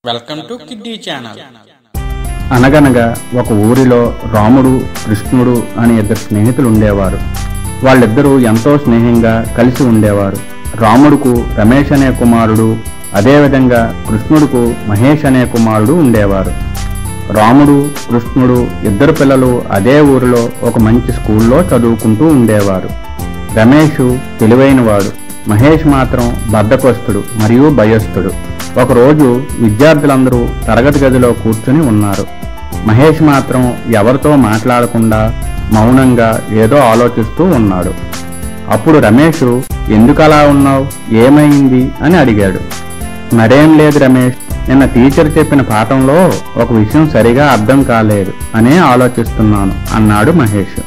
Welcome to kiddy channel. అనగనగా ఒక ఊరిలో రాముడు, కృష్ణుడు అని ఇద్దరు స్నేహితులు ఉండేవారు. వాళ్ళిద్దరూ ఎంతో స్నేహంగా కలిసి ఉండేవారు. రాముడుకు రమేష్ అనే కుమారుడు, అదేవిధంగా కృష్ణుడుకు మహేష్ అనే కుమారుడు ఉండేవారు. రాముడు, కృష్ణుడు ఇద్దరు పిల్లలు అదే ఊరిలో ఒక మంచి స్కూల్లో చదువుకుంటూ ఉండేవారు. రమేష్ తెలివైనవాడు, మహేష్ మాత్రం బద్ధకస్తుడు మరియు భయస్థుడు. ఒకరోజు విద్యార్థులందరూ తరగతి గదిలో కూర్చుని ఉన్నారు. మహేష్ మాత్రం ఎవరితో మాట్లాడకుండా మౌనంగా ఏదో ఆలోచిస్తూ ఉన్నాడు. అప్పుడు రమేష్, ఎందుకలా ఉన్నావు, ఏమైంది అని అడిగాడు. మరేం లేదు రమేష్, నిన్న టీచర్ చెప్పిన పాఠంలో ఒక విషయం సరిగా అర్థం కాలేదు అనే ఆలోచిస్తున్నాను అన్నాడు మహేష్.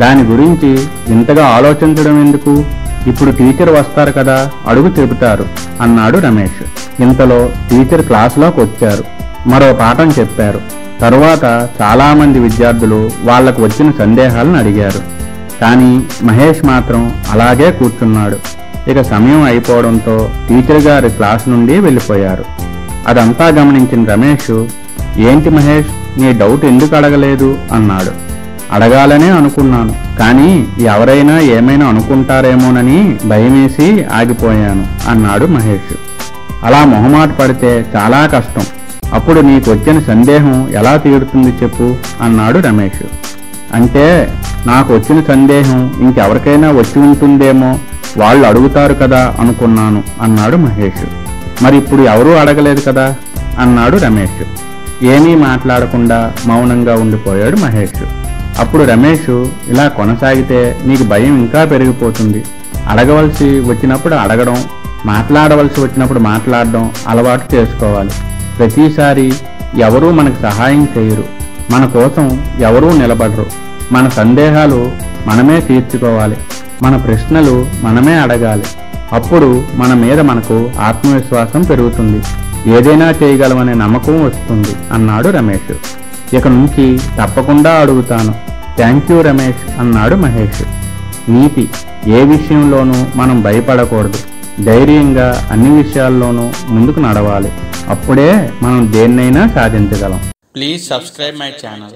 దాని గురించి ఇంతగా ఆలోచించడం ఎందుకు, ఇప్పుడు టీచర్ వస్తారు కదా, అడుగు చెబుతారు అన్నాడు రమేష్. ఇంతలో టీచర్ క్లాసులోకి వచ్చారు. మరో పాఠం చెప్పారు. తరువాత చాలామంది విద్యార్థులు వాళ్లకు వచ్చిన సందేహాలను అడిగారు. కానీ మహేష్ మాత్రం అలాగే కూర్చున్నాడు. ఇక సమయం అయిపోవడంతో టీచర్ గారి క్లాస్ నుండి వెళ్ళిపోయారు. అదంతా గమనించిన రమేష్, ఏంటి మహేష్, నీ డౌట్ ఎందుకు అడగలేదు అన్నాడు. అడగాలనే అనుకున్నాను, కానీ ఎవరైనా ఏమైనా అనుకుంటారేమోనని భయమేసి ఆగిపోయాను అన్నాడు మహేష్. అలా మొహమాట పడితే చాలా కష్టం. అప్పుడు నీకు వచ్చిన సందేహం ఎలా తీరుతుంది చెప్పు అన్నాడు రమేష్. అంటే నాకు వచ్చిన సందేహం ఇంకెవరికైనా వచ్చి ఉంటుందేమో, వాళ్ళు అడుగుతారు కదా అనుకున్నాను అన్నాడు మహేష్. మరి ఇప్పుడు ఎవరూ అడగలేదు కదా అన్నాడు రమేష్. ఏమీ మాట్లాడకుండా మౌనంగా ఉండిపోయాడు మహేష్. అప్పుడు రమేష్, ఇలా కొనసాగితే నీకు భయం ఇంకా పెరిగిపోతుంది. అడగవలసి వచ్చినప్పుడు అడగడం, మాట్లాడవలసి వచ్చినప్పుడు మాట్లాడడం అలవాటు చేసుకోవాలి. ప్రతిసారి ఎవరూ మనకు సహాయం చేయరు, మన కోసం ఎవరూ నిలబడరు. మన సందేహాలు మనమే తీర్చుకోవాలి, మన ప్రశ్నలు మనమే అడగాలి. అప్పుడు మన మీద మనకు ఆత్మవిశ్వాసం పెరుగుతుంది, ఏదైనా చేయగలమనే నమ్మకం వస్తుంది అన్నాడు రమేష్. ఇక నుంచి తప్పకుండా అడుగుతాను. థ్యాంక్ యూ రమేష్ అన్నాడు మహేష్. నీతి, ఏ విషయంలోనూ మనం భయపడకూడదు. ధైర్యంగా అన్ని విషయాల్లోనూ ముందుకు నడవాలి. అప్పుడే మనం దేన్నైనా సాధించగలం. Please subscribe my channel.